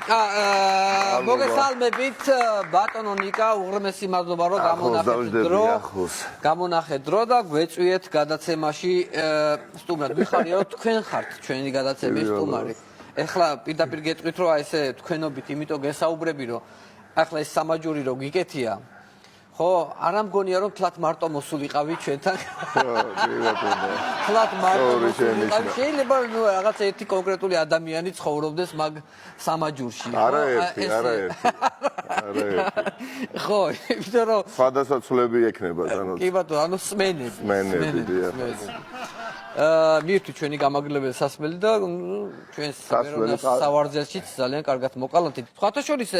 მოგესალმებით ბატონო ნიკა, უღრმესი მადლობა რომ გამონახეთ დრო და გვეწვიეთ გადაცემაში სტუმრად. მიხარია რომ თქვენ ხართ ჩვენი გადაცემის სტუმარი. ეხლა პირდაპირ გეტყვით რომ ესე თქვენობით, იმიტომ გესაუბრები რომ ახლა ეს სამაჯური რო გიკეთია. ხო, არა მგონია რომ თლათ მარტო მოსულიყავი ჩვენთან. თლათ მარტო მოსულიყავი. შეიძლება რაღაც ერთი კონკრეტული ადამიანი ცხოვრობდეს მაგ სამაჯურში. არა ერთი. ხო, იმიტომ რომ სხვადასხვა ცვლები ექნება ანუ. კი ბატონო, ანუ სმენები. მივთვი ჩვენი გამაგრებელი სასმელი და ჩვენს სავარძელშიც ძალიან კარგად მოყალათით. სხვათა შორის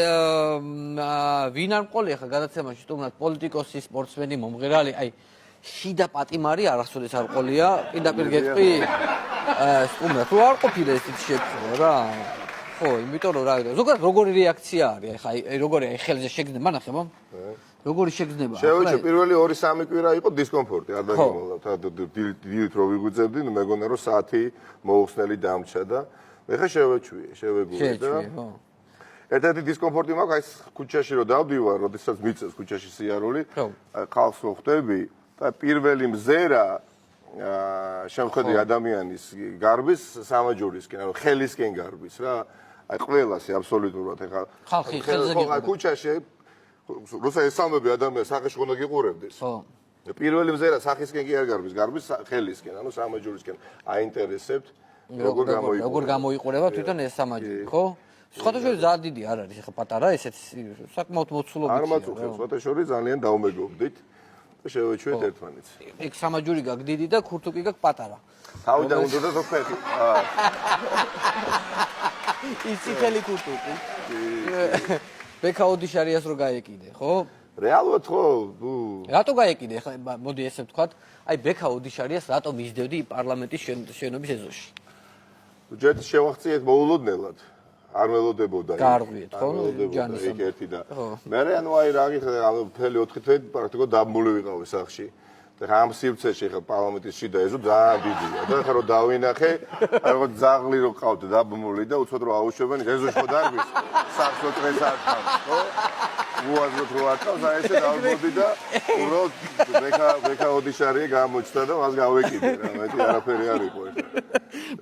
ვინ არ მყოლია ხა გადაცემაში სტუმრად პოლიტიკოსი, სპორტსმენი, მომღერალი, აი შიდა პატიმარი არასოდეს არ მყოლია. პირდაპირ გეტყვი სტუმრად თუ არ ყოფილა ესეთი შეფრთხილება რა. ხო, იმიტომ რომ რა ზოგადად როგორი რეაქცია არის ხა აი როგორი აი ხელზე შეგრძნება ნახება? როგორი შეგრძნება? შევეჩე პირველი 2-3 კვირა იყო დისკომფორტი, არ დაგემოვლა. დილით რო ვიგუძებდი, მეგონა რომ საათი მოუხსნელი დამჭა და ეხა შევეგუე და ერთ-ერთი დისკომფორტი მაქვს აი ქუჩაში რო დავდივარ, როდესაც მიწევს ქუჩაში სიარული, ხალხს რო ხვდები და პირველი მზერა შევხედი ადამიანის გარბის სამაჯურისკენ, ანუ ხელისკენ გარბის რა. აი ყველასი აბსოლუტურად ეხა ხალხი ხელზე გიყურებს. ქუჩაში როცა ესამები ადამიანს სახეში უნდა გიყურებდეს. ხო. პირველი მზერა სახისკენ კი არ გარბის ხელისკენ, ანუ სამაჯურისკენ. აინტერესებთ როგორ გამოიყურება თვითონ ეს სამაჯური, ხო? სხვათა შორის ძალიან დიდი არ არის, ეხა პატარა ესეთი საკმაოდ მოცულობითია. არ მაწუხებს, სხვათა შორის ძალიან დაუმეგობრდით და შევეჩვეთ ერთმანეთს. ეგ სამაჯური გაქვს დიდი და ქურთუკი გაქვს პატარა. თავიდან უნდა და სოფეთი. ის წითელი ქურთუკი. ბექაუდი შარიას რო გაეკიდე, ხო? რეალურად ხო? რატო გაეკიდე? ხა მოდი ესე ვთქვათ, აი ბექაუდი შარიას რატო მისდევდი პარლამენტის შენობის ეზოში? ჯერ შევახციეთ მოულოდნელად. არ ველოდებოდა. გარღვიეთ, ხო? ჯანის ერთი და მე ანუ აი რა გიხდა, ანუ მთელი 4 თვე პრაქტიკულად დაბმული ვიყავი სახში. და ამ სივრცეში ხა პარლამენტის შიდა ეზო ძალიან დიდია და ხა რო დავინახე, აი როგორ ძაღლი რო ყავდა დაბმული და უცოდ რო აუშვებენ ეზოში ხო დარბის. სახსო წრეს არ ყავს, ხო? უაზროდ რო არ ყავს, აი ესე დავბოდი და უბრალოდ ბექა ოდიშარია გამოჩნდა და მას გავეკიდე რა, მეტი არაფერი არ იყო ეხლა.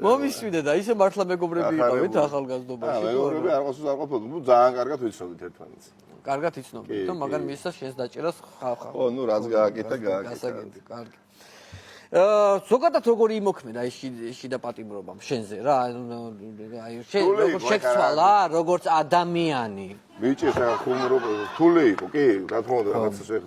მომისვიდე და ისე მართლა მეგობრები იყავით ახალგაზრდობაში. მეგობრები არ ყავს ყოფილიყო, ნუ ძალიან კარგად ვიცნობთ ერთმანეთს. კარგად იცნობთ და მაგარ მისცა შენს დაჭერას ხალხა. ხო, ნუ რაც გააკეთა გააკეთა. კარგი. ზოგადად როგორი იმოქმედა ეს შიდა პატიმრობამ შენზე რა? აი შენ როგორ შეცვალა როგორც ადამიანი? ბიჭი ხა ხუმრობ თული იყო, კი, რა თქმა უნდა, რაღაცა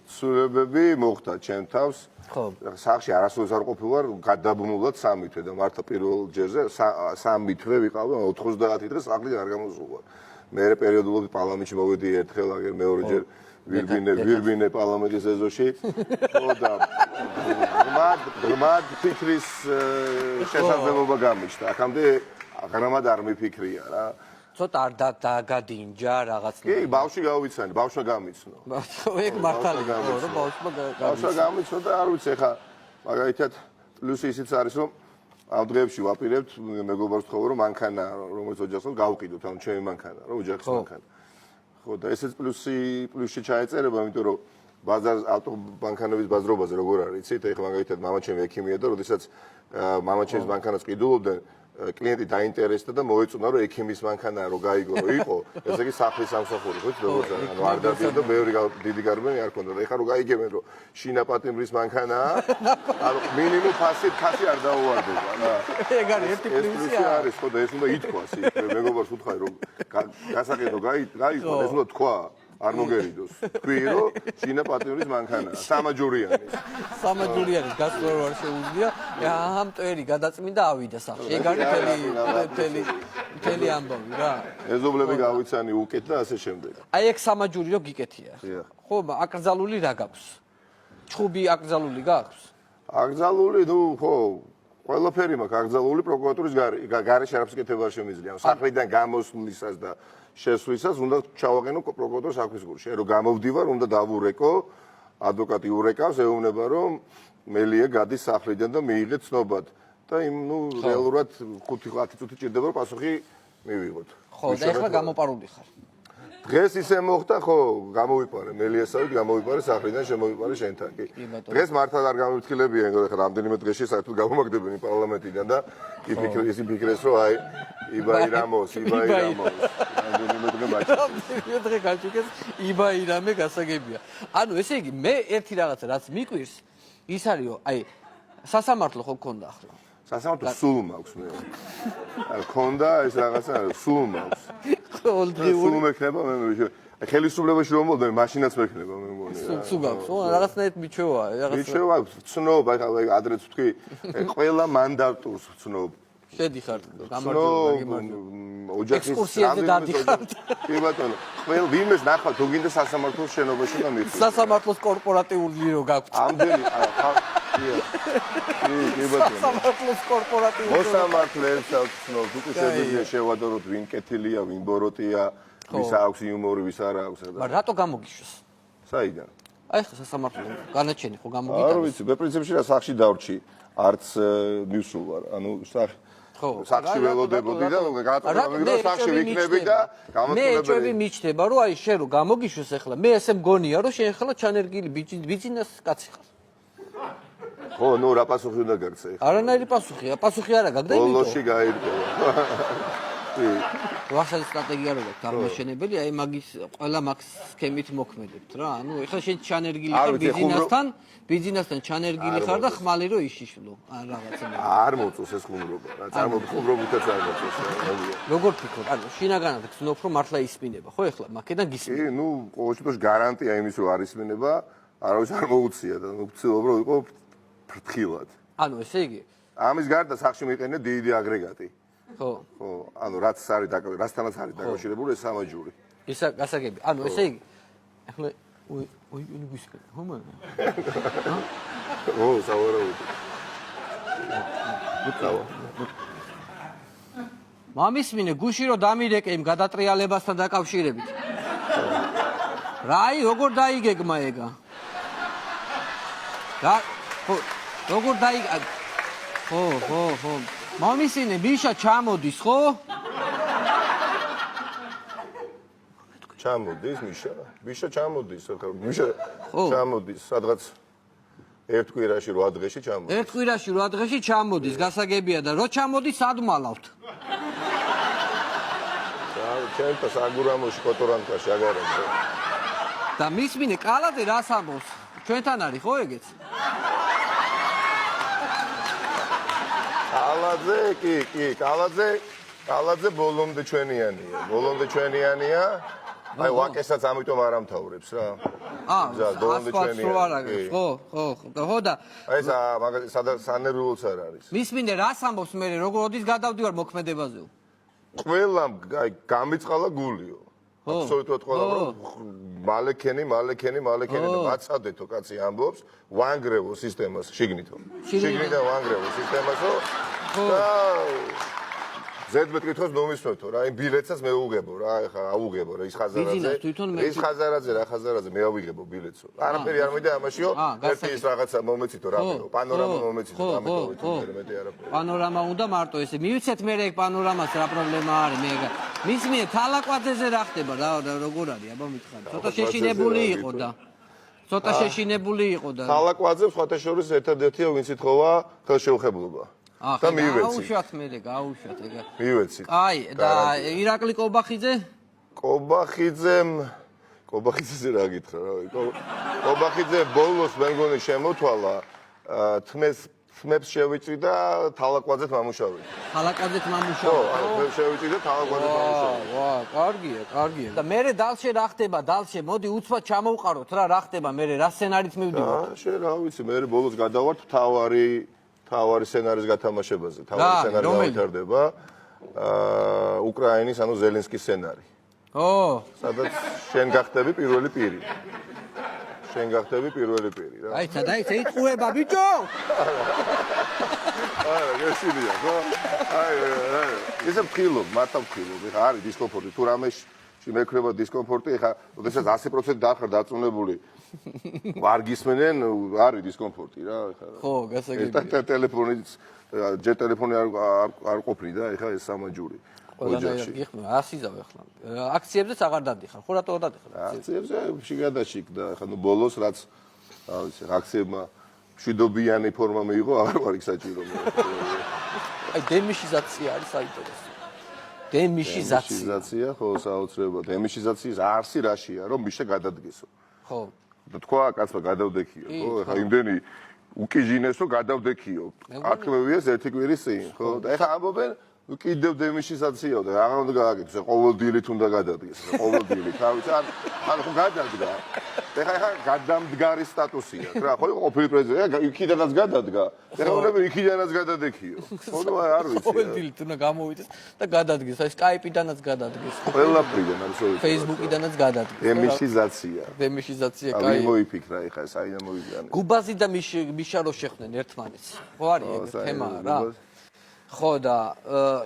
სულებები მოხდა ჩემ თავს. ხო. სახში არასოდეს არ ყოფილვარ, გადაბმულად 3 თვე და მართლა პირველ ჯერზე 3 თვე ვიყავი, 90 დღეს სახლიდან არ გამოსულვარ. მე პერიოდულად პარლამენტში მოვედი ერთხელ, აგერ მეორეჯერ ვირბინე პარლამენტის ეზოში. ხო და ღრმად ფიქრის შესაძლებლობა გამიჩნდა. აქამდე აღრამად არ მიფიქრია რა. ცოტა არ დაგადინჯა რაღაცა. კი, ბავშვი გავიცანი, ბავშვმა გამიცნო. ეგ მართალია, რომ ბავშვმა გამიცნო და არ ვიცი ხა მაგალითად პლუსი ისიც არის რომ ამ დღეებში ვაპირებთ მეგობრებს თხოვე რომ მანქანა რომელიც ოჯახს გავყიდოთ, ანუ ჩემი მანქანა, რა ოჯახის მანქანა. ხო და ესეც პლუსში ჩაეწერება, იმიტომ რომ ბაზარ ავტომანქანების ბაზრობაზე როგორ არის, იცით, ეხლა მაგალითად მამაჩემი ექიმია და როდესაც მამაჩემის მანქანას ყიდულობდნენ კლიენტი დაინტერესდა და მოეწონა რომ ექიმის მანქანა რო გაიგო რო იყო, ესე იგი სახლის სამსახური, ხო, როგორც ანუ არ დადიოდა ბევრი დიდი გარბენი არ ქონდა და ეხლა რო გაიგებენ რომ შინა პატიმრის მანქანაა, ანუ მინიმუმ ფასი არ დაუვარდება რა. ეგ არის ერთი პრინციპი არის, ხო და ეს უნდა ითქვას, მეგობარს უთხარი რომ გასაკეთო გაიგო, ეს უნდა თქვა. არ მოგერიდოს. თქვი რომ შინა პატიმრის მანქანაა, სამაჯურიანის გასწორ არ შეუძლია. ამ ტვერი გადაწმინდა ავიდა სახში. ეგ არის მთელი ამბავი რა. ეზობლები გავიცანი უკეთ და ასე შემდეგ. აი ეგ სამაჯური რო გიკეთია. ხო, აკრძალული რა გაქვს? ჩხუბი აკრძალული გაქვს? აკრძალული, ნუ ხო, ყველაფერი მაქვს აკრძალული პროკურატურის გარეშე არაფერს კეთება არ შემიძლია. სახლიდან გამოსვლისას და შესვლისას უნდა ჩავაყენო პროკურატურის საქმის გულში. რომ გამოვდივარ, უნდა დავურეკო, ადვოკატი ურეკავს, ეუბნება რომ მელია გადის სახლიდან და მიიღეთ ცნობად. და იმ ნუ რეალურად 5-10 წუთი ჭირდება რომ პასუხი მივიღოთ. ხო, და ეხლა გამოპარული ხარ. დღეს ისე მოხდა, ხო, გამოვიპარე მელიასავით, გამოვიპარე სახლიდან, შემოვიპარე შენთან კი. დღეს მართლა არ გამიფრთხილებიან, ხო, რამდენიმე დღეში საერთოდ გამომაგდებენ პარლამენტიდან და ისინი ფიქრეს, რომ აი იბაირამოს. რამდენიმე დღე მაჩვენე. რამდენიმე დღე გაჩუქეს იბაირამე გასაგებია. ანუ ესე იგი მე ერთი რაღაცა რაც მიკვირს ის არის, რომ აი სასამართლო ხო გქონდა ახლა. სასამართლო სულ მაქვს მე. აი გქონდა ეს რაღაცა სულ მაქვს. სულ მექნება მე ხელისუფლებაში რომ მოვდე მაშინაც მექნება მე მგონი. სულ გაქვს, ხო, რაღაცნაირად მიჩვევა, მიჩვევა, ცნობ, აი ადრეც ვთქვი, ყველა მანდატურს ვცნობ. შედიხარ გამარჯობა. ექსკურსიაზე დადიხარ. კი ბატონო, ყველა ვინმეს ნახავ, თუ გინდა სასამართლოს შენობაში და მიხარ. სასამართლოს კორპორატიული რო გაქვთ. ამდენი კი ბატონო. სასამართლოს კორპორატიული. მოსამართლეებს ვცნობ, უკვე შეგვიძლია შევადაროთ ვინ კეთილია, ვინ ბოროტია, ვის აქვს იუმორი, ვის არ აქვს. მაგრამ რატო გამოგიშვეს? საიდან? აი ხა სასამართლო განაჩენი ხო არ გამოგიტანეს? ვიცი, პრინციპში რა სახში დავრჩი, არც მივსულ ვარ. ანუ სახში ველოდებოდი და გატყობი სახში ვიქნები და მე ეჭვები მიჩნდება, რომ აი შენ რო გამოგიშვეს ახლა, მე ესე მგონია, რომ შენ ახლა ჩანერგილი ბიძინას კაცი ხარ. ხო, ნუ რა პასუხი უნდა გაგცე? არანაირი პასუხია, პასუხი არა გაქვს და იმიტომ. ბოლოში გაირკვევა. ვახშად სტრატეგია რო გაქვს აღმაშენებელი, აი მაგის ყველა მაგ სქემით მოქმედებთ რა. ანუ ეხლა შენ ჩანერგილი ხარ ბიზნესთან ჩანერგილი ხარ და ხმალი რო იშიშვლო. ან რაღაცა. არ მოწოს ეს ხუმრობა. რა წარმოგხუმრობითაც არ მოწოს. როგორ ფიქრობ? ანუ შინაგანად გძნობ რომ მართლა ისმინება, ხო ეხლა მაგედან გისმინება. კი, ნუ ყოველ შემთხვევაში გარანტია იმის რომ არ ისმინება, არავის არ მოუწია და ნუ ვცდილობ რომ იყო ფრთხილად. ანუ ესე იგი ამის გარდა სახში მიყენე დიდი აგრეგატი. ხო. ხო, ანუ რაც არის რასთანაც არის დაკავშირებული ეს სამაჯური. ისა გასაგები. ანუ ესე იგი ახლა ой გისკენ, ხო მაგრამ? ო, სავარაუდო. მამისმინე გუში რო დამირეკე იმ გადატრიალებასთან დაკავშირებით. რაი როგორ დაიგეგმა ეგა? რა ხო როგორ დაიგა? ხო. მამისინე ბიშა ჩამოდის, ხო? ჩამოდის მიშა? ბიშა ჩამოდის, ახლა მიშა ჩამოდის, სადღაც ერთ კვირაში 8 დღეში ჩამოდის. ერთ კვირაში 8 დღეში ჩამოდის, გასაგებია და რო ჩამოდის, სად მალავთ? ჩემთან საგურამოში კოტორანკაში აგარებდა. და მისმინე კალაძე რას ამბობს? ჩვენთან არის ხო ეგეც? კალაძე, კალაძე ბოლომდე ჩვენიანია. აი ვაკესაც ამიტომ არ ამთავრებს რა. ბოლომდე ჩვენიანია. ხო და აი ეს სანერვიულიც არ არის. მისმინე რას ამბობს მე როგორ გადავდივარ მოქმედებაზე? ყველამ აი გამიწყალა გულიო. აბსოლუტურად ყველამ მალეკენი და მაცადეთო კაცი ამბობს ვანგრევო სისტემას შიგნითო. შიგნიდან ვანგრევო სისტემასო. და ზედმეტ კითხოს მომისმევთო რა, იმ ბილეთსაც მე უღებო რა, ეხლა აუღებო რა ის ხაზარაძე მე ავიღებო ბილეთსო. არაფერი არ მინდა ამაშიო, ერთი ის რაღაცა მომეცითო რამეო, პანორამა მომეცითო რამეო, მეტი არაფერი. პანორამა უნდა მარტო ესე. მივიცეთ მე ეგ პანორამას რა პრობლემა არის მე. მისმინე თალაკვაძეზე რა ხდება რა როგორ არის აბა მითხარი. ცოტა შეშინებული იყო და თალაკვაძე სხვათა შორის ერთადერთია ვინც ითხოვა ხელშეუხებლობა. და მივეცი. გაუშვათ ეგა. მივეცი. აი და ირაკლი კობახიძე? კობახიძეზე რა გითხრა რა. კობახიძე ბოლოს მე მგონი შემოთვალა თმებს შევიწვი და თალაკვაძეთ მამუშავე. თალაკვაძეთ მამუშავე. ხო, შევიწვი და თალაკვაძეთ მამუშავე. ვა, კარგია. და მე დალშე რა ხდება? დალშე, მოდი უცბად ჩამოვყაროთ რა ხდება მე რა სცენარით მივდივართ? შენ რა ვიცი, მე ბოლოს გადავართ თავარი სცენარის გათამაშებაზე. თავარი სცენარი გავითარდება. უკრაინის, ანუ ზელენსკის სცენარი. სადაც შენ გახდები პირველი პირი. რა. აი, სადა იწუება ბიჭო? არა, გესილია, ხო? აი, ესე ვთქილობ, მარტო ვთქილობ. ეხა არის დისკომფორტი, თუ რამეში მექრება დისკომფორტი, ეხა, როდესაც 100% დახარ დაწუნებული არ გისმენენ, არის დისკომფორტი რა, ეხა. ხო, გასაგებია. ტელეფონიც, ჯერ ტელეფონი არ ყოფნიდა, ეხა ეს სამაჯური. ყველანაირად გიხმე 100 ზავ ახლა. აქციებზეც აღარ დადიხარ, ხო რატო დადიხარ? აქციებზე შიგადაშიგ და ხა ნუ ბოლოს რაც რა ვიცი, აქციებმა მშვიდობიანი ფორმა მიიღო, აღარ ვარ იქ საჭირო. აი დემიშიზაცია არის საინტერესო. დემიშიზაცია ხო საოცრებად. დემიშიზაციის არსი რაშია, რომ მიშა გადადგესო. ხო. და თქვა კაცმა გადავდექიო, ხო? ეხა იმდენი უკიჟინესო გადავდექიო. აკლევიეს ერთი კვირის წინ, ხო? და ეხა ამბობენ კიდევ დემიშიზაციაო და აღარ უნდა გააკეთოს, ყოველდღიურად უნდა გადადგეს, ყოველდღიურად. რა ვიცი, ან ხო გადადგა. ეხა გადამდგარი სტატუსია, რა, ხო იყო ყოფილი პრეზიდენტი, იქიდანაც გადადგა. ეხა უნდა იქიდანაც გადადექიო. ხო და არ ვიცი. ყოველდღიურად უნდა გამოვიდეს და გადადგეს, აი Skype-იდანაც გადადგეს. ყველაფრიდან არის ორი. Facebook-იდანაც გადადგეს. დემიშიზაცია, კაი. მოიფიქრა ეხა საიდან მოიგიანე. გუბაზი და მიშა რო შეხვდნენ ერთმანეთს. ხო არის ეგ თემა რა. ხო და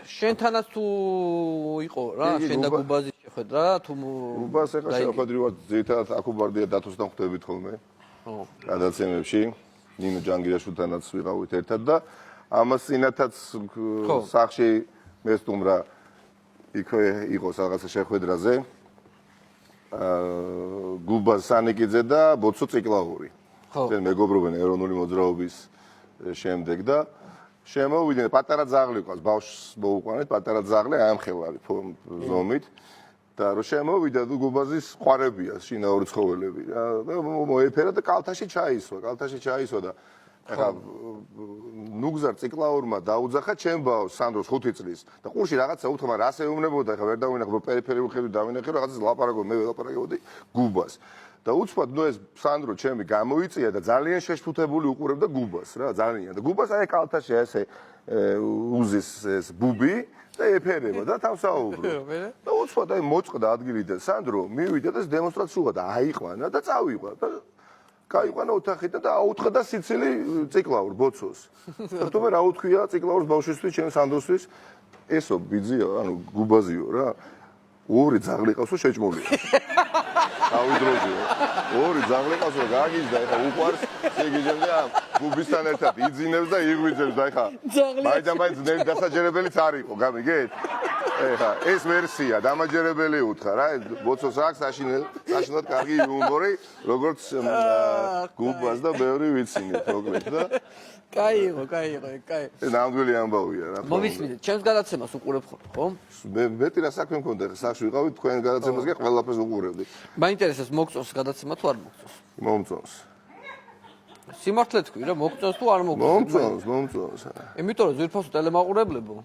შენთანაც თუ იყო რა, შენ და გუბაზი შეხვედრა თუ გუბას ეხა შეხვედრივად ზეითად აკუბარდია დათოსთან ხვდებით ხოლმე. ხო. გადაცემებში ნინო ჯანგირაშვილთანაც ვიყავით ერთად და ამას წინათაც სახში მესტუმრა იქვე იყო რაღაცა შეხვედრაზე. გუბას სანიკიძე და ბოცო ციკლაური. ხო. ჩვენ მეგობრობენ ეროვნული მოძრაობის შემდეგ და შემოვიდნენ პატარა ძაღლი ყავს, ბავშვს მოუყვანეთ, პატარა ძაღლი ამხელარი ზომით და რო შემოვიდა გუბაზის ყვარებია შინაური ცხოველები და მოეფერა და კალთაში ჩაისვა და ეხა ნუგზარ ციკლაურმა დაუძახა ჩემ ბავშვს სანდროს 5 წლის და ყურში რაღაცა უთხრა რას ეუბნებოდა ეხა ვერ დავინახე პერიფერიული ხედვით დავინახე რაღაცას ლაპარაკობ მე ველაპარაკებოდი გუბას და უცბად ნუ ეს სანდრო ჩემი გამოიწია და ძალიან შეშფუთებული უყურებდა გუბას რა ძალიან და გუბას აი კალთაში ესე უზის ეს ბუბი და ეფერება და თავსაუბრო და უცბად აი მოწყდა ადგილიდან სანდრო მივიდა და დემონსტრაცია და აიყვანა და წავიყვა და გაიყვანა ოთახიდან და აუთხა და სიცილი ციკლაურ ბოცოს და თუმე რა უთქვია ციკლაურს ბავშვისთვის ჩემ სანდროსთვის ესო ბიძია ანუ გუბაზიო რა ორი ძაღლი ყავსო შეჭმულია ავიდროზე ორი ძაღლი ყავსო გაგიჟდა ეხა უყვარს შეგიჟემდე ამ გუბისთან ერთად იძინებს და იღვიძებს და ეხა მაინც დასაჯერებელიც არ იყო გამიგეთ ეხა ეს ვერსია დამაჯერებელი უთხრა რა ბოცოს აქვს საშინელად კარგი იუმორი როგორც გუბას და ბევრი ვიცინეთ მოკლედ და კაი იყო ნამდვილი ამბავია რა მომისმინეთ ჩემს გადაცემას უყურებ ხო მე მეტი რა საქმე მქონდა ხა სახში ვიყავით თქვენ გადაცემას კი ყველაფერს უყურებდი მაინტერესებს მოგწონს გადაცემა თუ არ მოგწონს მომწონს სიმართლე თქვი რა მოგწონს თუ არ მოგწონს მომწონს იმიტომ რომ ზირფასო ტელემაყურებლებო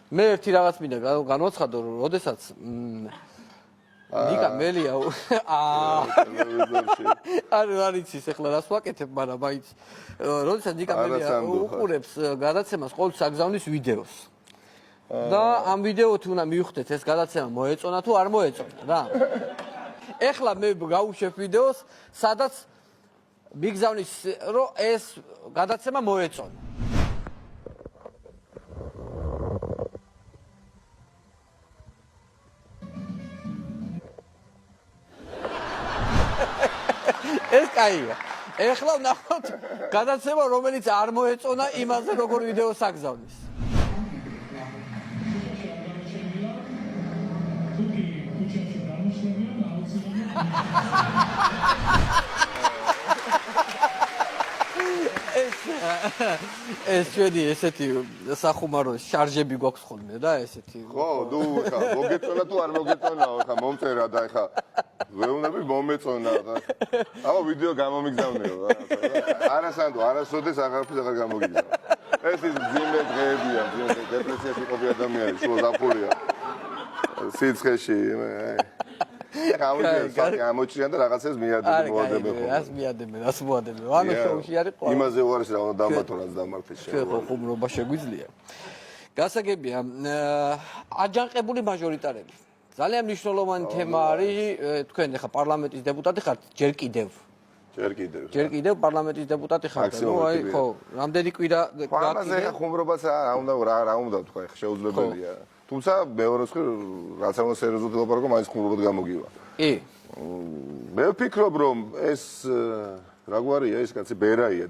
მე ერთი რაღაც მინდა განვაცხადო რომ როდესაც ნიკა მელია არ იცის ახლა რას ვაკეთებ მაგრამ მაინც როდესაც ნიკა მელია უყურებს გადაცემას ყოველთვის აგზავნის ვიდეოს და ამ ვიდეოთი უნდა მივხვდეთ ეს გადაცემა მოეწონა თუ არ მოეწონა რა ეხლა მე გავუშვებ ვიდეოს სადაც მიგზავნის რომ ეს გადაცემა მოეწონა ეს კაია. ეხლა ვნახოთ გადაცემა რომელიც არ მოეწონა იმაზე როგორ ვიდეოს აგზავნის. ეს ჩვენი ესეთი სახუმარო შარჟები გვაქვს ხოლმე და ესეთი ხო ნუ ხა მოგეწონა თუ არ მოგეწონაო ხა მომწერა და ხა ვეუბნები მომეწონა და აბა ვიდეო გამომიგზავნეო რა არასანდო არასოდეს აღარაფერს აღარ გამოგიგზავნა ეს ის ძიმე დღეებია ძიმე დეპრესიაში ყოფი ადამიანი სულ დაფულია სიცხეში ამოჭრიან და რაღაცას მიადებენ მოადებენ ხოლმე. რას მიადებენ, რას მოადებენ. ანუ შოუში არის ყველა. იმაზე უარის რა უნდა დამართო რაც დამართეს შენ. ხო, ხუმრობა შეგვიძლია. გასაგებია, აჯანყებული მაჟორიტარები. ძალიან მნიშვნელოვანი თემა არის, თქვენ ახლა პარლამენტის დეპუტატი ხართ, ჯერ კიდევ პარლამენტის დეპუტატი ხართ. ნუ აი ხო, რამდენი კვირა ამაზე ხუმრობას რა უნდა თქვა, შეუძლებელია. თუმცა მეორე ხრი რაც ამ სერიოზულად ვილაპარაკო, მაინც ხუმრობად გამოგივა. კი. მე ვფიქრობ, რომ ეს რა გვარია ეს კაცი ბერაია,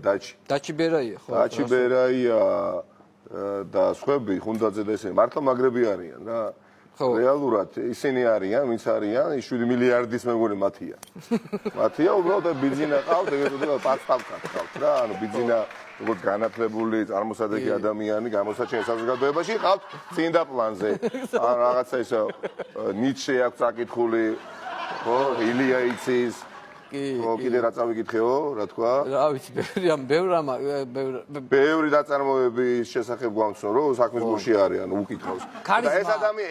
დაჩი ბერაია, ხო. დაჩი ბერაია და სხვები ხუნდაძე და ესე მართლა მაგრები არიან რა. რეალურად ისინი არიან, ვინც არიან, 7 მილიარდის მეგონი მათია. მათია უბრალოდ ბიზნესა ყავთ, ეგრევე პასტავკა ყავთ რა, ანუ ბიზნესა როგორც განათლებული, წარმოსადეგი ადამიანი გამოსაჩენ საზოგადოებაში ყავთ წინდა პლანზე. ან რაღაცა ისო ნიცშე აქვს აკითხული, ხო, ილია იცის ხო, კიდე რა წავიკითხეო, რა თქვა? რა ვიცი, ბევრი ნაწარმოების შესახებ გვამცნო, რომ საქმის გულში არიან, უკითხავს. ეს ადამიანი,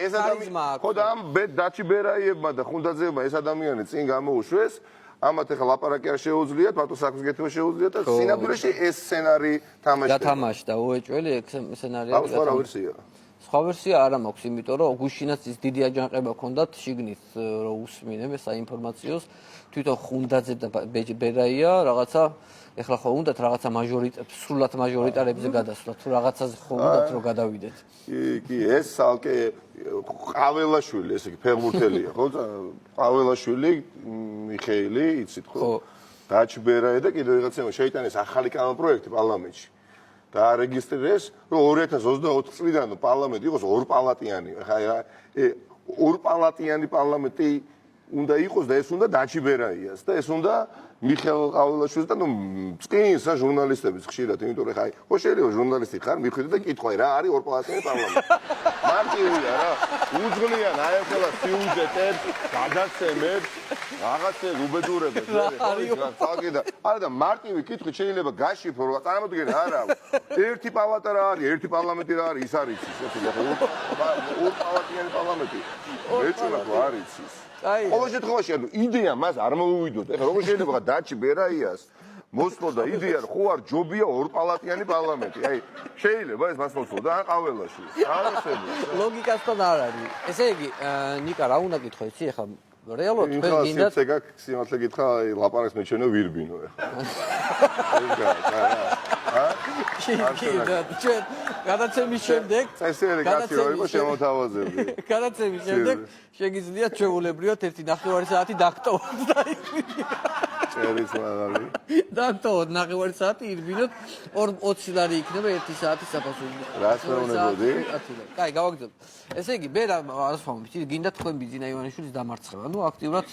ხო და ამ დაჩი ბერაიებმა და ხუნდაძეებმა ეს ადამიანი წინ გამოუშვეს, ამათ ახლა ლაპარაკი არ შეუძლიათ, მათო საქმის გეთება შეუძლიათ და სინამდვილეში ეს სცენარი თამაშდება. გათამაშდა უეჭველი სცენარი. სხვა ვერსია. სხვა ვერსია არა მაქვს, იმიტომ რომ გუშინაც ის დიდი აჯანყება ჰქონდათ შიგნით, რომ უსმინე მე საინფორმაციოს, თვითონ ხუნდაძე და ბერაია რაღაცა ეხლა ხო უნდათ რაღაცა სრულად მაჟორიტარებზე გადასვლა, თუ რაღაცაზე ხო უნდათ რომ გადავიდეთ. კი, ეს ალკე ყაველაშვილი, ესე იგი ფეხბურთელია, ხო? ყაველაშვილი, მიხეილი, იცით ხო? დაჩი ბერაია და კიდევ რაღაცა შეიტანეს ახალი კანონპროექტი პარლამენტში. დაარეგისტრირეს, რომ 2024 წლიდან პარლამენტი იყოს ორპალატიანი. ახლა ორპალატიანი პარლამენტი უნდა იყოს და ეს უნდა დაჩი ბერაიას და ეს უნდა მიხეილ ყაველაშვილს და წკინს ჟურნალისტების ხშირად, იმიტომ რომ ხა ხო შეიძლება ჟურნალისტი ხარ, მიხვიდე და კითხავ რა არის ორპალატიანი პარლამენტი. მარტივია რა, უძღლიან აერთება სიუჟეტებს, გადაცემებს, რაღაცებს უბედურებებს, რა თქმა უნდა. არა და მარტივი კითხვით შეიძლება გაშიფრო, რა წარმოგიდგენ არა. ერთი პალატა რა არის, ერთი პარლამენტი რა არის, ის არის ის, ორპალატიანი პარლამენტი. ეჭვმა თუ არ იცის. ყოველ შემთხვევაში ანუ იდეა მას არ მოუვიდოთ. ეხლა როგორ შეიძლება დაჩი ბერაიას მოსწრო და იდეა ხო არ ჯობია ორპალატიანი პარლამენტი. აი შეიძლება ეს მას მოსწრო და ან ყაველაში. ლოგიკასთან არ არის. ესე იგი, ნიკა რა უნდა გითხო იცი ეხლა რეალურად თქვენ გინდათ სიმართლე გითხრა, აი ლაპარაკს მეჩვენე ვირბინო ეხლა. ჩვენ გადაცემის შემდეგ წესიერი კაცი რო იყო შემოთავაზებდი. გადაცემის შემდეგ შეგიძლიათ ჩვეულებრივად 1.5 საათი დაგტოვოთ და წერის მაგალი. დაგტოვოთ 1.5 საათი ირბინოთ 20 ლარი იქნება 1 საათის საფასური. რას მეუბნებოდი? კაი, გავაგზავნე. ესე იგი, მე რა ვამბობ, გინდა თქვენ ბიძინა ივანიშვილის დამარცხება. ნუ აქტიურად,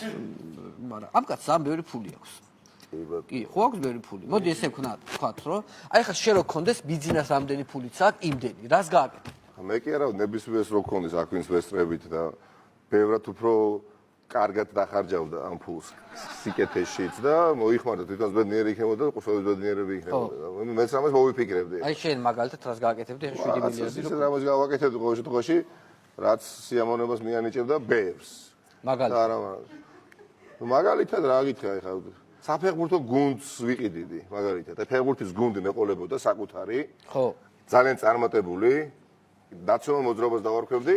მაგრამ ამ კაცს ამ ბევრი ფული აქვს. კი, ხო აქვს ბევრი ფული. მოდი ესე ვქნათ, რომ აი ხა შე რო გქონდეს ბიძინას რამდენი ფულიც აქვს, იმდენი. რას გააკეთე? მე კი არა, ნებისმიერს რო გქონდეს აკვინს ვესტრებით და ბევრად უფრო კარგად დახარჯავდა ამ ფულს სიკეთეშიც და მოიხმარდა თვითონ ბედნიერი იქნებოდა და ყოველთვის ბედნიერები იქნებოდა. მეც ამას მოვიფიქრებდი. აი შენ მაგალითად რას გააკეთებდი 7 მილიარდი რო? ამას გავაკეთებდი ყოველ შემთხვევაში, რაც სიამოვნებას მიანიჭებდა ბევრს. მაგალითად რა გითხრა ეხლა საფეხბურთო გუნდს ვიყიდიდი, მაგალითად. ფეხბურთის გუნდი მეყოლებოდა საკუთარი. ხო. ძალიან წარმატებული. ნაციონალურ მოძრაობას დავარქვევდი.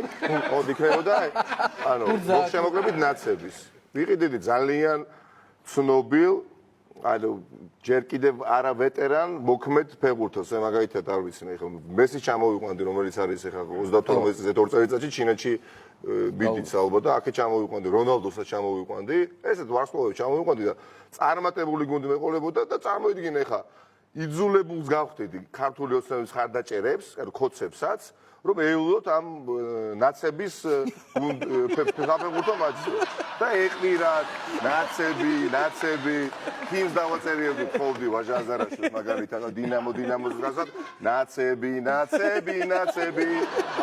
ხო, იქნებოდა, ანუ შემოკლებით ნაცების. ვიყიდიდი ძალიან ცნობილ, ანუ ჯერ კიდევ არა ვეტერან, მოქმედ ფეხბურთელს, მაგალითად არ ვიცი, ეხლა მესი ჩამოვიყვანდი, რომელიც არის ეხლა 32 წელიწადზე 2 წელიწადში ჩინეთში ბიდიც ალბათ და აქეთ ჩამოვიყვანდი, რონალდოსაც ჩამოვიყვანდი, ესეთ ვარსკვლავებს ჩამოვიყვანდი და წარმატებული გუნდი მეყოლებოდა და წარმოიდგინე ეხლა იძულებულს გავხდიდი ქართული ოცნების ხარდაჭერებს, ანუ ქოცებსაც, რომ ეულოთ ამ ნაცების საფეხბურთო მატჩს და ეყირათ ნაცები თიმს დავაწერიებდი ხოლმე ვაჟაზარაშვილს მაგალითად დინამოს გასად ნაცები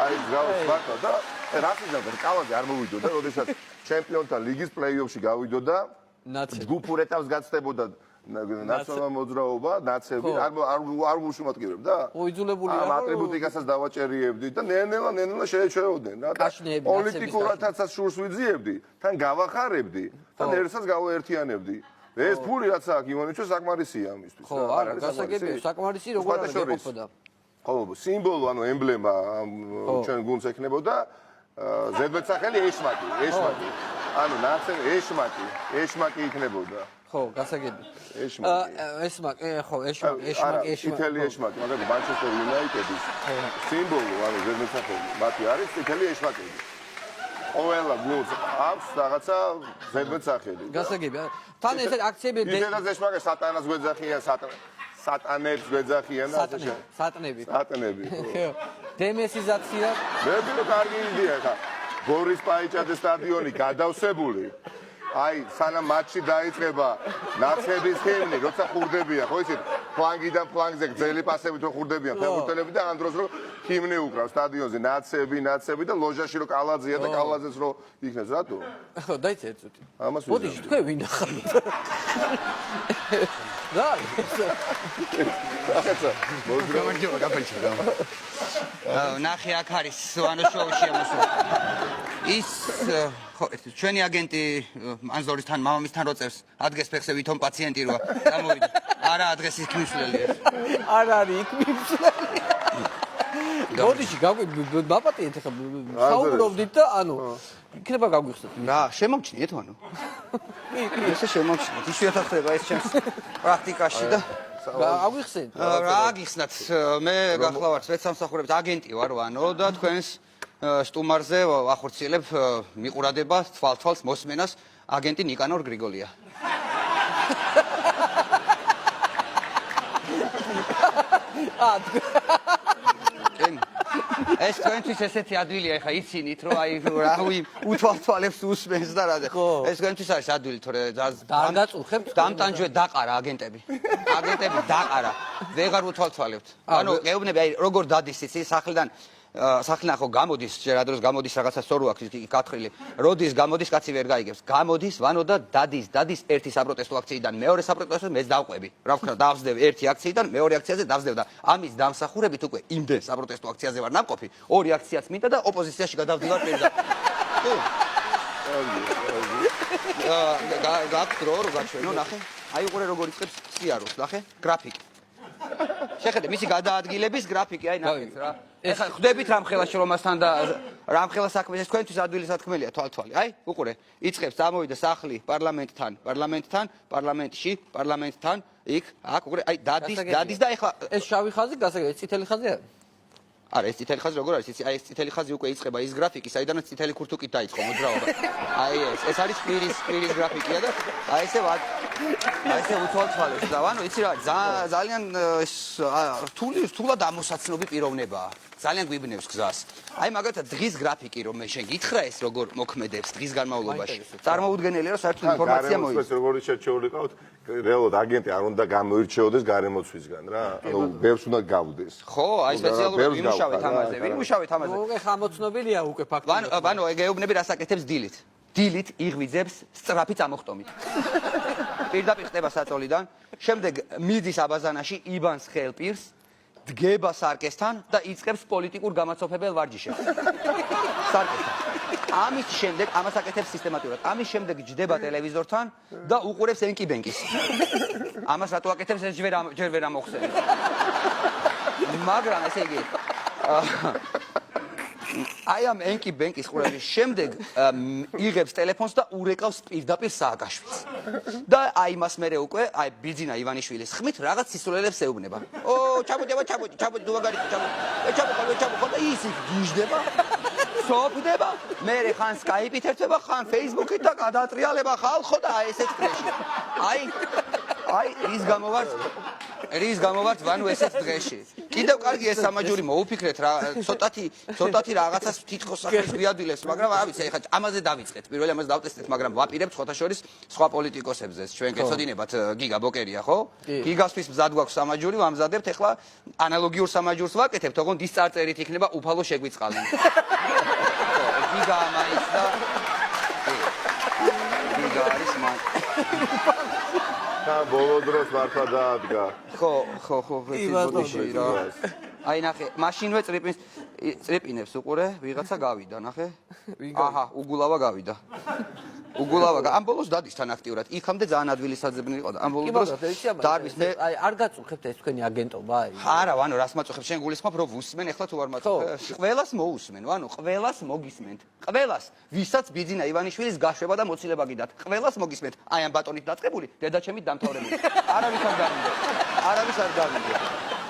აი გავს ბაკა და რაფიძა კალაზე არ მოვიდოდა როდესაც ჩემპიონთა ლიგის პლეი-ოფში გავიდოდა ჯგუფურ ეტაპს გაცდებოდა ნაციონალურ მოძრაობა, ნაცები არ უშუმატკივრებდა. ოიძულებულია. ამ ატრიბუტიკასაც დავაჭერიებდი და ნელა შეეჩერებოდნენ რა. პოლიტიკურათაც შურს ვიძიებდი, თან გავახარებდი, თან ერთსაც გავაერთიანებდი. ეს ფული რაც აქვს ივანიშვილს საკმარისია ამისთვის. ხო, არა, გასაგებია, საკმარისი როგორ არ გეყოფოდა. ხო, სიმბოლო, ანუ ემბლემა ჩვენ გუნდს ექნებოდა ზედმეტსახელი ეშმაკი. ანუ ნაცები ეშმაკი იქნებოდა. ხო, გასაგებია. ეშმაკი, ხო, ეშმაკი. წითელი ეშმაკი, მაგალითად მანჩესტერ იუნაიტედის სიმბოლო, ანუ ზედმეტსახელი, მათი არის წითელი ეშმაკები. ყველა გუნდს აქვს რაღაცა ზედმეტსახელი. გასაგებია. თან ეს აქციები ისედაც ეშმაკი სატანას გვეძახიან, სატანებს გვეძახიან და ასე სატნები. სატნები. დემესიზაცია. მე ვფიქრობ კარგი იდეა ხა. ბორის პაიჭაძეს სტადიონი გადავსებული. აი, სანამ მატჩი დაიწყება, ნაცების ჰიმნი, როცა ხურდებიან, ხო იცით, ფლანგიდან ფლანგზე გრძელი პასებით რო ხურდებიან ფეხბურთელები და ამ დროს რო ჰიმნი უკრავს სტადიონზე, ნაცები და ლოჟაში რო კალაძეა და კალაძეს რო იქნებს, რატო? ხო, დაიცე ერთ წუთი. ამას მოდი, თქვენ ვინ ახალთ? რა? ახლა გამარჯობა, გაფრთხილდა. ნახე აქ არის სვანო შოუში ამასო. ის ხო, ჩვენი აგენტი ანზორისთან, მამამისთან როწერს, ადგეს ფეხზე ვითომ პაციენტი როა, გამოვიდა. არა, ადგეს იქ მისვლელია. არ არის იქ მისვლელი. მოდიში, მაპატიეთ ახლა საუბრობდით და ანუ იქნება გაგვიხსნათ. რა, შემომჩნიეთ ანუ? ესე შემომჩნიეთ. იშვიათად ხდება ეს ჩემს პრაქტიკაში და აგვიხსენთ. რა გიხსნათ? მე გახლავართ სპეცსამსახურების აგენტი ვარ, ანუ და თქვენს სტუმარზე ახორციელებ მიყურადებას, თვალთვალს მოსმენას აგენტი ნიკანორ გრიგოლია. ეს თქვენთვის ესეთი ადვილია, ეხა იცინით, რომ აი რავი უთვალთვალებს usmens და რა. ეს თქვენთვის არის ადვილი, თორე დაგაწუხებთ. დამტანჯვე დაყარა აგენტები. აგენტები დაყარა. ვეღარ უთვალთვალებთ. ანუ ეუბნები აი როგორ დადის იცი სახლიდან სახლიდან ხო გამოდის, რა დროს გამოდის რაღაცა სწორო აქვს იქ გათხრილი. როდის გამოდის, კაცი ვერ გაიგებს. გამოდის, ვანო და დადის ერთი საპროტესტო აქციიდან მეორე საპროტესტო მეც დავყვები. რა ვქნა, დავსდევ ერთი აქციიდან მეორე აქციაზე დავსდევ და ამის დამსახურებით უკვე იმდენ საპროტესტო აქციაზე ვარ ნამყოფი, ორი აქციაც მინდა და ოპოზიციაში გადავდივარ პირდაპირ. გაქვს დრო რო გაჩვენო, ნახე. აი უყურე როგორ იწყებს სიაროს, ნახე, გრაფიკი. შეხედე, მისი გადაადგილების გრაფიკი, აი ნახეთ რა. ეხლა ხვდებით რამხელა შრომასთან და რამხელა საქმეს ეს თქვენთვის ადვილი სათქმელია თვალთვალი. აი, უყურე, იწყებს ამოვიდა სახლი პარლამენტში, პარლამენტთან, იქ, აქ უყურე, აი დადის და ეხლა ეს შავი ხაზი გასაგებია, ეს წითელი ხაზი არის? არა, ეს წითელი ხაზი როგორ არის? იცი, აი ეს წითელი ხაზი უკვე იწყება ის გრაფიკი, საიდანაც წითელი ქურთუკით დაიწყო მოძრაობა. აი ეს არის პირის გრაფიკია და აი ესე უთვალთვალებს და ანუ იცი რა, ძალიან რთულად ამოსაცნობი პიროვნებაა. ძალიან გვიბნევს გზას. აი მაგალითად დღის გრაფიკი რომ მე შენ გითხრა ეს როგორ მოქმედებს დღის განმავლობაში. წარმოუდგენელია რომ საერთოდ ინფორმაცია მოიწევს. როგორ შევშეულიყავთ, რეალურად агенტი არ უნდა გამოირჩეოდეს გარემოცვისგან რა. ანუ ბევრს უნდა გავდეს. ხო, აი სპეციალურად ვიმუშავეთ ამაზე. ხო, ხამოცნობილია უკვე ფაქტობრივად. ანუ ეგეუბნები რასაკეთებს დილით. დილით იღვიძებს სწრაფი წამოხტომით. პირდაპირ ხდება საწოლიდან, შემდეგ მიდის აბაზანაში იბანს ხელპირს, დგება სარკესთან და იწყებს პოლიტიკურ გამაცოფებელ ვარჯიშებს. სარკესთან. ამის შემდეგ ამას აკეთებს სისტემატურად. ამის შემდეგ ჯდება ტელევიზორთან და უყურებს ენკიბენკის. ამას რატო აკეთებს ეს ჯერ ვერ ამოხსენე. მაგრამ ესე იგი აი ამ ენკიბენკის ყურების შემდეგ იღებს ტელეფონს და ურეკავს პირდაპირ სააკაშვილს. და აი მას მერე უკვე აი ბიძინა ივანიშვილის ხმით რაღაც სისულელებს ეუბნება. ო, ჩამოდი, დუაგარი, ჩამოდი და ის გიჟდება. სოფდება, მერე ხან სკაიპით ერთვება, ხან ფეისბუქით და გადატრიალება ხალხო და აი ესეც დღეში. აი რის გამოვართ ვანუ ესეც დღეში. კიდევ კარგი ეს სამაჯური მოუფიქრეთ რა, ცოტათი რაღაცას თითქოს სახეს გვიადვილებს, მაგრამ რა ვიცი, ეხლა ამაზე დავიწყეთ. პირველი ამაზე დავტესტეთ, მაგრამ ვაპირებთ ხოთა შორის სხვა პოლიტიკოსებზე. ჩვენ გეცოდინებათ გიგა ბოკერია, ხო? გიგასთვის მზად გვაქვს სამაჯური, ვამზადებთ, ეხლა ანალოგიურ სამაჯურს ვაკეთებთ, თქო დის წარწერით იქნება უფალო შეგვიწყალენ. გიგა მაინც და გიგა არის მან. და ბოლო დროს მართლა დაადგა. ხო, ბოდიში რა. აი ნახე, მაშინვე წრიპინებს უყურე, ვიღაცა გავიდა, ნახე. აჰა, უგულავა გავიდა. ამ ბოლოს დადის თან აქტიურად. იქამდე ძალიან ადვილი საძებნელი იყო და ამ ბოლოს დაარბის მე აი არ გაწუხებთ ეს თქვენი აგენტობა აი. არა, ვანო, რას მაწუხებ, შენ გულისხმობ, რომ ვუსმენ, ეხლა თუ არ მაწუხებ. ყველას მოусმენ, ვანო, ყველას მოგისმენთ. ყველას, ვისაც ბიძინა ივანიშვილის გაშვება და მოცილება გიდათ. ყველას მოგისმენთ. აი ამ ბატონით დაწყებული, დედაჩემით დამთავრებული. არავის არ გავიდე.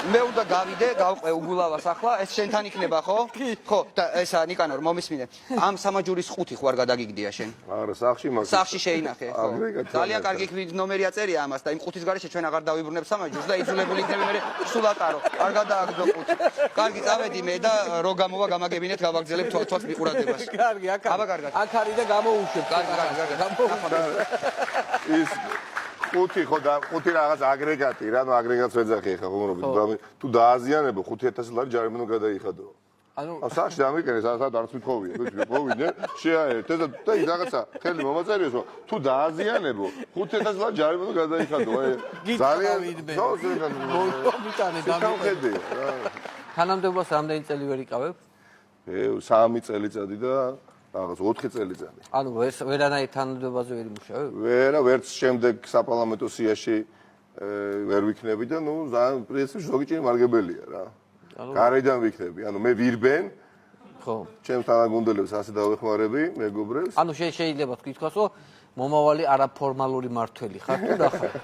მე უნდა გავიდე, გავყვე უგულავას ახლა, ეს შენთან იქნება, ხო? ხო, და ესა ნიკანორ, მომისმინე. ამ სამაჯურის 5 ხوار გადაგიგდია შენ. არა, სახში მაგ სახში შეინახე, ხო. აგრეგატი ძალიან კარგი ნომერი აწერია ამას და იმ ყუთის გარეშე ჩვენ აღარ დავიბრუნებ სამაჯურს და იძულებული იქნები მე სულ ატარო. არ გადააგდო ყუთი. კარგი, წავედი მე და რო გამოვა გამაგებინეთ, გავაგზელებ თვალს მიყურადებას. კარგი, აბა კარგად. აქ არის და გამოუშვებ. კარგი. ის ხუთი ხო და ხუთი რაღაც აგრეგატი რა, ნუ აგრეგატს ვეძახი ხა ხუმრობით. თუ დააზიანებო 5000 ლარი ჯარიმო გადაიხადო. ანუ სახში დამიკენე სადაც არც მithოვია, მოვიდე, შეაერთ და ის რაღაცა ხელი მომაწერიოს, რომ თუ დააზიანებო 5000 ლარი ჯარიმო გადაიხადო. ძალიან ხო, მიტანე დამიკენე. თანამდებობას რამდენი წელი ვერ იკავებ? 3 წელიწადი და რაღაც 4 წელიწადი. ანუ ვერანაირ თანამდებობაზე ვერ იმუშავებ? ვერც შემდეგ საპარლამენტო სიაში ვერ ვიქნები და ნუ პრინციპში ზოგი ჭირი მარგებელია რა. გარედან ვიქნები, ანუ მე ვირბენ. ხო. ჩემს თანაგუნდელებს ასე დავეხმარები, მეგობრებს. ანუ შეიძლება თქვითქოს, რომ მომავალი არაფორმალური მართველი ხარ თუ რა ხარ?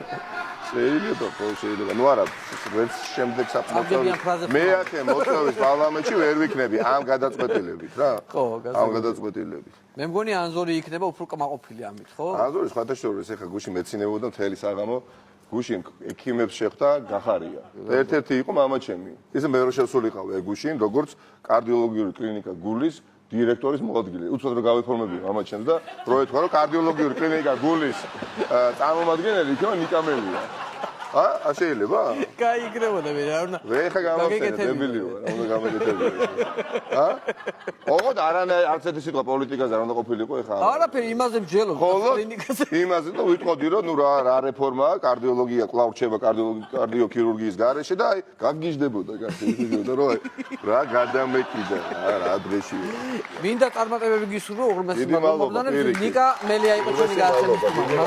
შეიძლება, ნუ არა, ვერც შემდეგ საპარლამენტო მე ახე მოწვევის პარლამენტში ვერ ვიქნები ამ გადაწყვეტილებით რა. ხო, ამ გადაწყვეტილებით. მე მგონი ანზორი იქნება უფრო კმაყოფილი ამით, ხო? ანზორი სხვათაშორის ეხა გუშინ მეცინებოდა მთელი საღამო გუშინ ექიმებს შეხვდა გახარია. ერთ-ერთი იყო მამაჩემი. ისე მე რო შევსულიყავ გუშინ როგორც კარდიოლოგიური კლინიკა გულის დირექტორის მოადგილე. უცბად რომ გავიფორმებია მამაჩემს და რო ეთქვა რომ კარდიოლოგიური კლინიკა გულის წარმომადგენელი იქნება ნიკამელია. შეიძლება? გაიგრებოდა მე რა უნდა. ვეხა გამახსენე დებილი ვარ, უნდა გამეკეთებინა. ოღონდ არც ერთი სიტყვა პოლიტიკაზე არ უნდა ყოფილიყო ეხა. არაფერი იმაზე მსჯელობ კლინიკაზე. იმაზე და ვიტყოდი რომ ნუ რა რეფორმაა, კარდიოლოგია კვლავ რჩება კარდიოქირურგიის გარეშე და აი გაგიჟდებოდა კაცი, ისედოდა რომ რა გადამეკიდა რა დღეში. მინდა წარმატებები გისურვო უღრმესი მოგზაურობდანებს ნიკა მელია იყო ჩვენი გადაცემის თემა.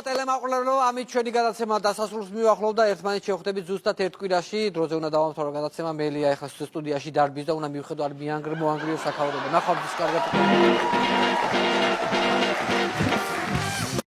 ტელემაყურებელო, ამით ჩვენი გადაცემა დასასრულს მივახლოვდა. ერთმანეთს შევხვდებით ზუსტად ერთ კვირაში. დროზე უნდა დავამთავრო გადაცემა. მელია ეხლა სტუდიაში დარბის და უნდა მივხედო არ მიანგრიო საკავრებო. ნახვამდის კარგად.